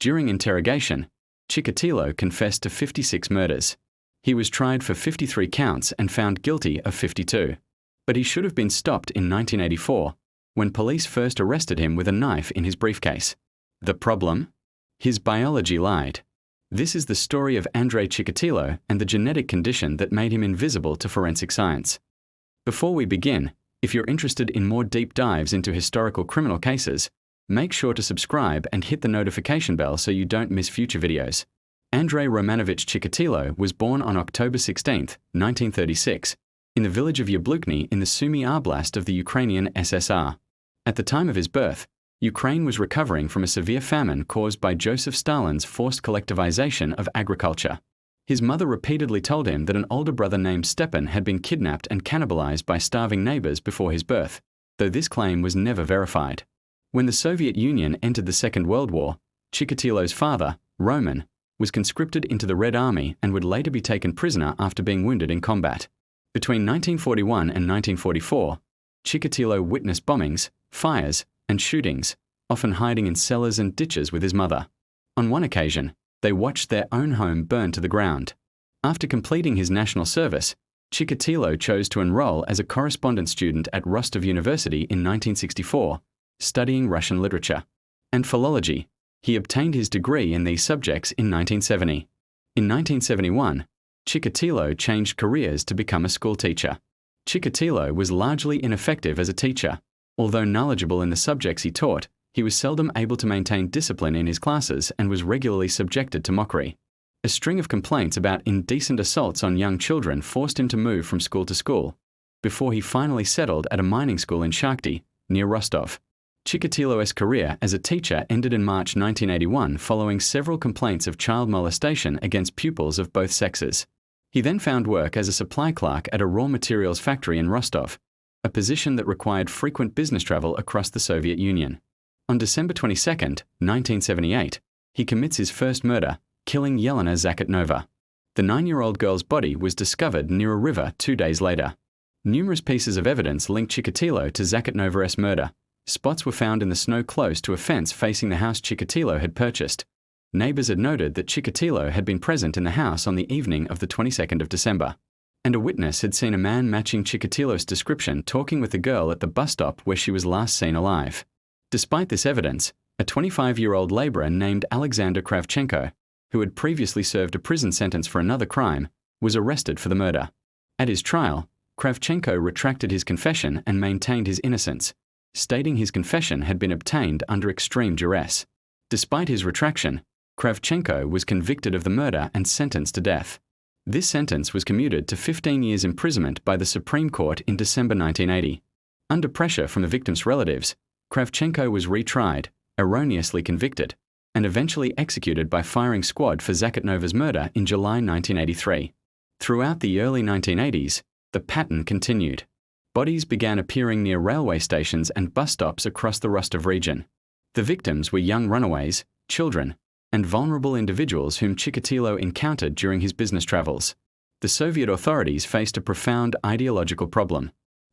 During interrogation, Chikatilo confessed to 56 murders. He was tried for 53 counts and found guilty of 52. But he should have been stopped in 1984, when police first arrested him with a knife in his briefcase. The problem? His biology lied. This is the story of Andrei Chikatilo and the genetic condition that made him invisible to forensic science. Before we begin, if you're interested in more deep dives into historical criminal cases, make sure to subscribe and hit the notification bell so you don't miss future videos. Andrei Romanovich Chikatilo was born on October 16, 1936, in the village of Yablukny in the Sumy Oblast of the Ukrainian SSR. At the time of his birth, Ukraine was recovering from a severe famine caused by Joseph Stalin's forced collectivization of agriculture. His mother repeatedly told him that an older brother named Stepan had been kidnapped and cannibalized by starving neighbors before his birth, though this claim was never verified. When the Soviet Union entered the Second World War, Chikatilo's father, Roman, was conscripted into the Red Army and would later be taken prisoner after being wounded in combat. Between 1941 and 1944, Chikatilo witnessed bombings, fires, and shootings, often hiding in cellars and ditches with his mother. On one occasion, they watched their own home burn to the ground. After completing his national service, Chikatilo chose to enroll as a correspondence student at Rostov University in 1964, studying Russian literature and philology. He obtained his degree in these subjects in 1970. In 1971, Chikatilo changed careers to become a school teacher. Chikatilo was largely ineffective as a teacher. Although knowledgeable in the subjects he taught, he was seldom able to maintain discipline in his classes and was regularly subjected to mockery. A string of complaints about indecent assaults on young children forced him to move from school to school, before he finally settled at a mining school in Shakhty, near Rostov. Chikatilo's career as a teacher ended in March 1981 following several complaints of child molestation against pupils of both sexes. He then found work as a supply clerk at a raw materials factory in Rostov, a position that required frequent business travel across the Soviet Union. On December 22, 1978, he commits his first murder, killing Yelena Zakatnova. The 9-year-old girl's body was discovered near a river 2 days later. Numerous pieces of evidence linked Chikatilo to Zakatnova's murder. Spots were found in the snow close to a fence facing the house Chikatilo had purchased. Neighbors had noted that Chikatilo had been present in the house on the evening of the 22nd of December. And a witness had seen a man matching Chikatilo's description talking with the girl at the bus stop where she was last seen alive. Despite this evidence, a 25-year-old laborer named Alexander Kravchenko, who had previously served a prison sentence for another crime, was arrested for the murder. At his trial, Kravchenko retracted his confession and maintained his innocence, stating his confession had been obtained under extreme duress. Despite his retraction, Kravchenko was convicted of the murder and sentenced to death. This sentence was commuted to 15 years imprisonment by the Supreme Court in December 1980. Under pressure from the victim's relatives, Kravchenko was retried, erroneously convicted, and eventually executed by firing squad for Zakatnova's murder in July 1983. Throughout the early 1980s, the pattern continued. Bodies began appearing near railway stations and bus stops across the Rostov region. The victims were young runaways, children, and vulnerable individuals whom Chikatilo encountered during his business travels. The Soviet authorities faced a profound ideological problem.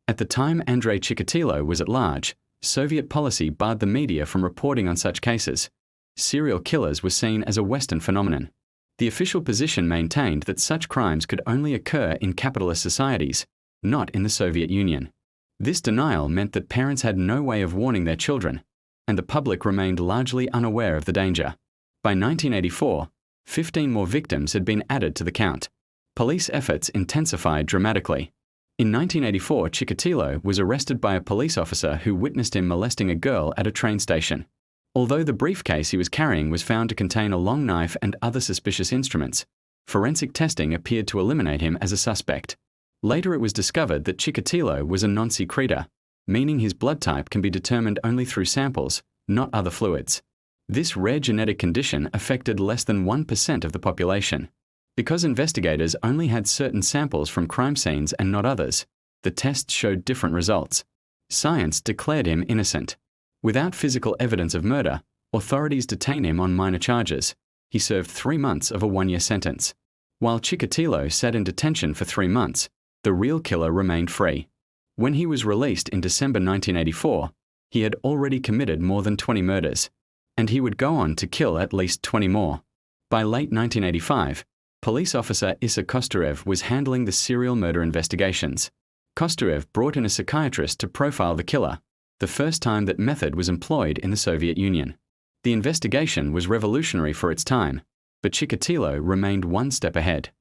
At the time Andrei Chikatilo was at large, Soviet policy barred the media from reporting on such cases. Serial killers were seen as a Western phenomenon. The official position maintained that such crimes could only occur in capitalist societies, not in the Soviet Union. This denial meant that parents had no way of warning their children, and the public remained largely unaware of the danger. By 1984, 15 more victims had been added to the count. Police efforts intensified dramatically. In 1984, Chikatilo was arrested by a police officer who witnessed him molesting a girl at a train station. Although the briefcase he was carrying was found to contain a long knife and other suspicious instruments, forensic testing appeared to eliminate him as a suspect. Later it was discovered that Chikatilo was a non-secretor, meaning his blood type can be determined only through samples, not other fluids. This rare genetic condition affected less than 1% of the population. Because investigators only had certain samples from crime scenes and not others, the tests showed different results. Science declared him innocent. Without physical evidence of murder, authorities detained him on minor charges. He served 3 months of a 1-year sentence. While Chikatilo sat in detention for 3 months, the real killer remained free. When he was released in December 1984, he had already committed more than 20 murders. and he would go on to kill at least 20 more. By late 1985, police officer Issa Kostyrev was handling the serial murder investigations. Kostyrev brought in a psychiatrist to profile the killer, the first time that method was employed in the Soviet Union. The investigation was revolutionary for its time, but Chikatilo remained one step ahead.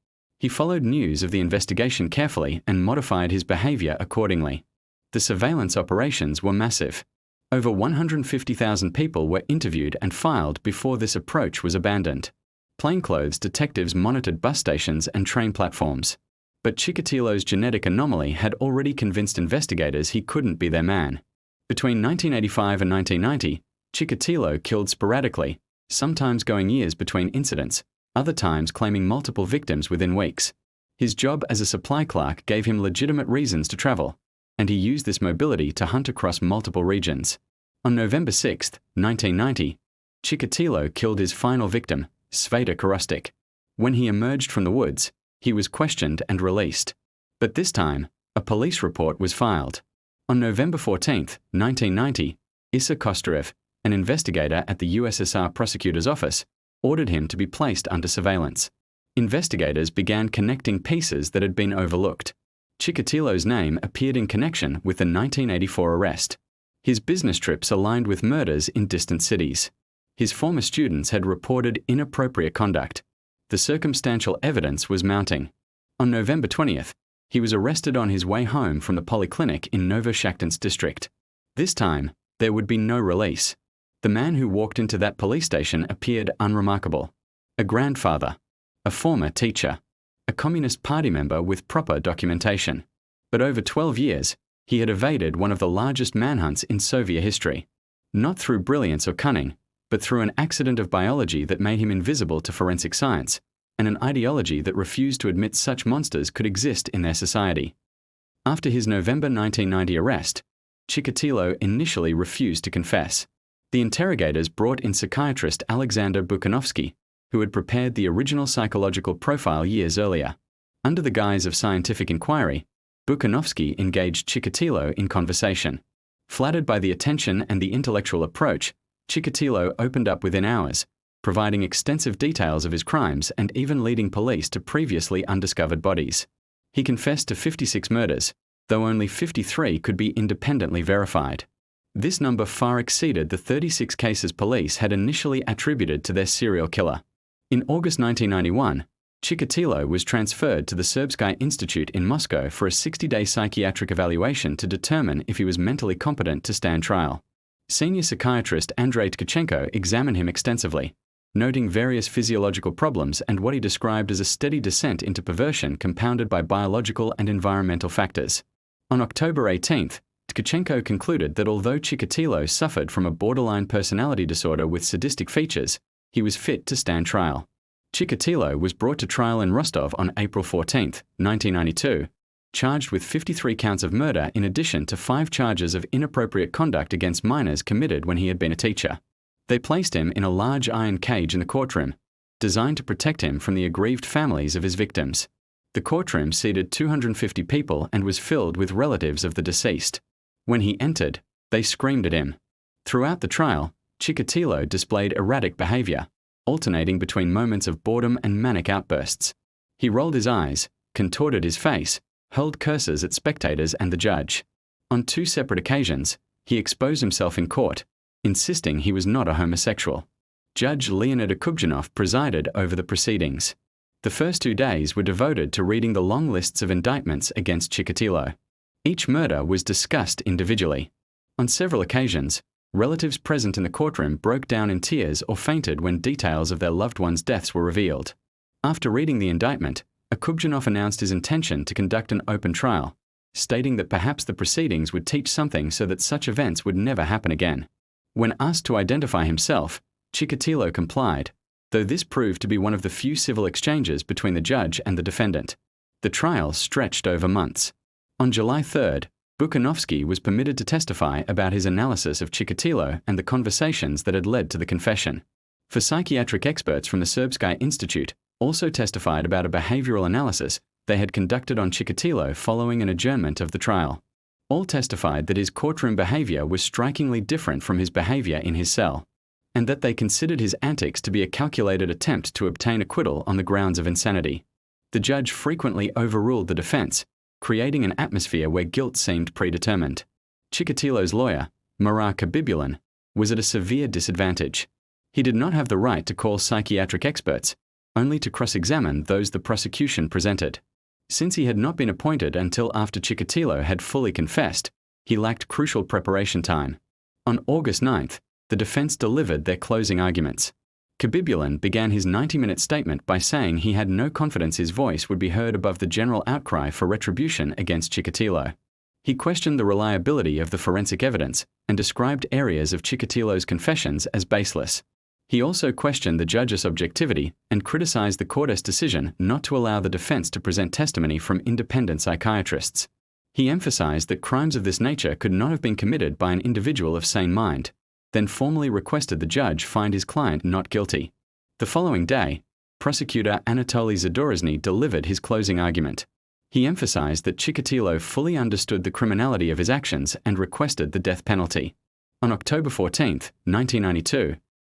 He followed news of the investigation carefully and modified his behavior accordingly. The surveillance operations were massive. Over 150,000 people were interviewed and filed before this approach was abandoned. Plainclothes detectives monitored bus stations and train platforms. But Chikatilo's genetic anomaly had already convinced investigators he couldn't be their man. Between 1985 and 1990, Chikatilo killed sporadically, sometimes going years between incidents, other times claiming multiple victims within weeks. His job as a supply clerk gave him legitimate reasons to travel, and he used this mobility to hunt across multiple regions. On November 6, 1990, Chikatilo killed his final victim, Sveta Korostik. When he emerged from the woods, he was questioned and released. But this time, a police report was filed. On November 14, 1990, Issa Kostyrev, an investigator at the USSR prosecutor's office, ordered him to be placed under surveillance. Investigators began connecting pieces that had been overlooked. Chikatilo's name appeared in connection with the 1984 arrest. His business trips aligned with murders in distant cities. His former students had reported inappropriate conduct. The circumstantial evidence was mounting. On November 20th, he was arrested on his way home from the polyclinic in Novoshakhtinsk district. This time, there would be no release. The man who walked into that police station appeared unremarkable. A grandfather, a former teacher, a Communist Party member with proper documentation. But over 12 years, he had evaded one of the largest manhunts in Soviet history. Not through brilliance or cunning, but through an accident of biology that made him invisible to forensic science, and an ideology that refused to admit such monsters could exist in their society. After his November 1990 arrest, Chikatilo initially refused to confess. The interrogators brought in psychiatrist Alexander Bukhanovsky, who had prepared the original psychological profile years earlier. Under the guise of scientific inquiry, Bukhanovsky engaged Chikatilo in conversation. Flattered by the attention and the intellectual approach, Chikatilo opened up within hours, providing extensive details of his crimes and even leading police to previously undiscovered bodies. He confessed to 56 murders, though only 53 could be independently verified. This number far exceeded the 36 cases police had initially attributed to their serial killer. In August 1991, Chikatilo was transferred to the Serbsky Institute in Moscow for a 60-day psychiatric evaluation to determine if he was mentally competent to stand trial. Senior psychiatrist Andrei Chikatilo examined him extensively, noting various physiological problems and what he described as a steady descent into perversion compounded by biological and environmental factors. On October 18th, Tkachenko concluded that although Chikatilo suffered from a borderline personality disorder with sadistic features, he was fit to stand trial. Chikatilo was brought to trial in Rostov on April 14, 1992, charged with 53 counts of murder in addition to 5 charges of inappropriate conduct against minors committed when he had been a teacher. They placed him in a large iron cage in the courtroom, designed to protect him from the aggrieved families of his victims. The courtroom seated 250 people and was filled with relatives of the deceased. When he entered, they screamed at him. Throughout the trial, Chikatilo displayed erratic behavior, alternating between moments of boredom and manic outbursts. He rolled his eyes, contorted his face, hurled curses at spectators and the judge. On 2 separate occasions, he exposed himself in court, insisting he was not a homosexual. Judge Leonid Akubjanov presided over the proceedings. The first 2 days were devoted to reading the long lists of indictments against Chikatilo. Each murder was discussed individually. On several occasions, relatives present in the courtroom broke down in tears or fainted when details of their loved ones' deaths were revealed. After reading the indictment, Akubjanov announced his intention to conduct an open trial, stating that perhaps the proceedings would teach something so that such events would never happen again. When asked to identify himself, Chikatilo complied, though this proved to be one of the few civil exchanges between the judge and the defendant. The trial stretched over months. On July 3rd, Bukhanovsky was permitted to testify about his analysis of Chikatilo and the conversations that had led to the confession. For psychiatric experts from the Serbsky Institute also testified about a behavioral analysis they had conducted on Chikatilo following an adjournment of the trial. All testified that his courtroom behavior was strikingly different from his behavior in his cell. and that they considered his antics to be a calculated attempt to obtain acquittal on the grounds of insanity. The judge frequently overruled the defense, creating an atmosphere where guilt seemed predetermined. Chikatilo's lawyer, Murat Khabibulin, was at a severe disadvantage. He did not have the right to call psychiatric experts, only to cross-examine those the prosecution presented. Since he had not been appointed until after Chikatilo had fully confessed, he lacked crucial preparation time. On August 9th, the defense delivered their closing arguments. Khabibulin began his 90-minute statement by saying he had no confidence his voice would be heard above the general outcry for retribution against Chikatilo. He questioned the reliability of the forensic evidence and described areas of Chikatilo's confessions as baseless. He also questioned the judge's objectivity and criticized the court's decision not to allow the defense to present testimony from independent psychiatrists. He emphasized that crimes of this nature could not have been committed by an individual of sane mind, then formally requested the judge find his client not guilty. The following day, prosecutor Anatoly Zadorozny delivered his closing argument. He emphasized that Chikatilo fully understood the criminality of his actions and requested the death penalty. On October 14, 1992,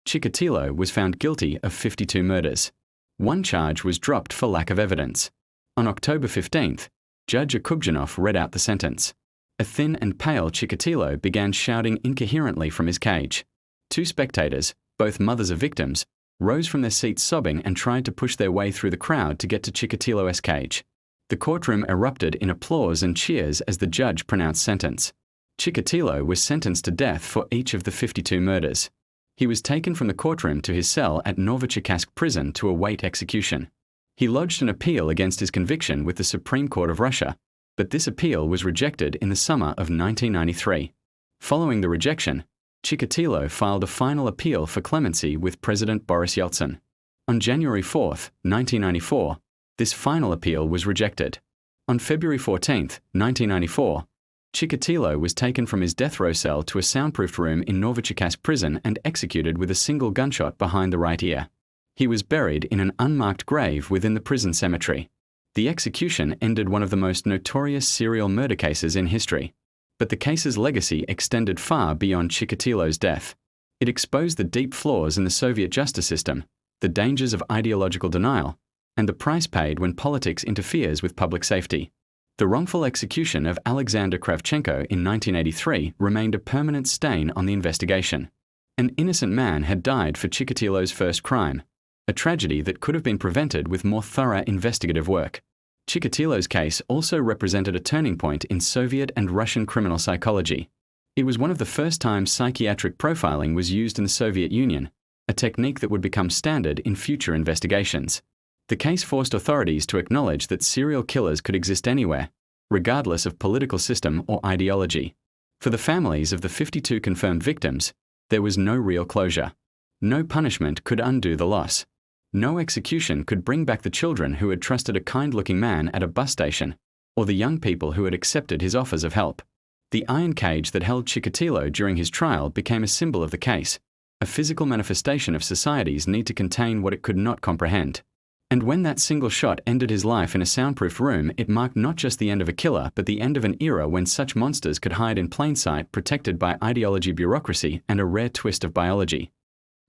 Chikatilo was found guilty of 52 murders. One charge was dropped for lack of evidence. On October 15th, Judge Akubjanov read out the sentence. A thin and pale Chikatilo began shouting incoherently from his cage. Two spectators, both mothers of victims, rose from their seats sobbing and tried to push their way through the crowd to get to Chikatilo's cage. The courtroom erupted in applause and cheers as the judge pronounced sentence. Chikatilo was sentenced to death for each of the 52 murders. He was taken from the courtroom to his cell at Novocherkassk prison to await execution. He lodged an appeal against his conviction with the Supreme Court of Russia, but this appeal was rejected in the summer of 1993. Following the rejection, Chikatilo filed a final appeal for clemency with President Boris Yeltsin. On January 4, 1994, this final appeal was rejected. On February 14, 1994, Chikatilo was taken from his death row cell to a soundproofed room in Novocherkassk prison and executed with a single gunshot behind the right ear. He was buried in an unmarked grave within the prison cemetery. The execution ended one of the most notorious serial murder cases in history. But the case's legacy extended far beyond Chikatilo's death. It exposed the deep flaws in the Soviet justice system, the dangers of ideological denial, and the price paid when politics interferes with public safety. The wrongful execution of Alexander Kravchenko in 1983 remained a permanent stain on the investigation. An innocent man had died for Chikatilo's first crime, a tragedy that could have been prevented with more thorough investigative work. Chikatilo's case also represented a turning point in Soviet and Russian criminal psychology. It was one of the first times psychiatric profiling was used in the Soviet Union, a technique that would become standard in future investigations. The case forced authorities to acknowledge that serial killers could exist anywhere, regardless of political system or ideology. For the families of the 52 confirmed victims, there was no real closure. No punishment could undo the loss. No execution could bring back the children who had trusted a kind-looking man at a bus station, or the young people who had accepted his offers of help. The iron cage that held Chikatilo during his trial became a symbol of the case, a physical manifestation of society's need to contain what it could not comprehend. And when that single shot ended his life in a soundproof room, it marked not just the end of a killer, but the end of an era when such monsters could hide in plain sight, protected by ideology, bureaucracy, and a rare twist of biology.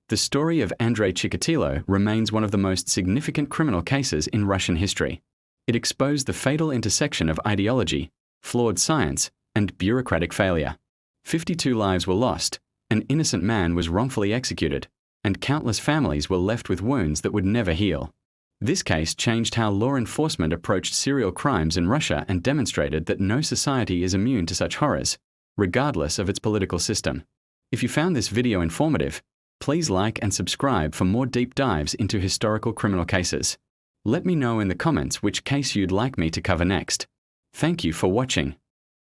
The story of Andrei Chikatilo remains one of the most significant criminal cases in Russian history. It exposed the fatal intersection of ideology, flawed science, and bureaucratic failure. 52 lives were lost, an innocent man was wrongfully executed, and countless families were left with wounds that would never heal. This case changed how law enforcement approached serial crimes in Russia and demonstrated that no society is immune to such horrors, regardless of its political system. If you found this video informative, please like and subscribe for more deep dives into historical criminal cases. Let me know in the comments which case you'd like me to cover next. Thank you for watching.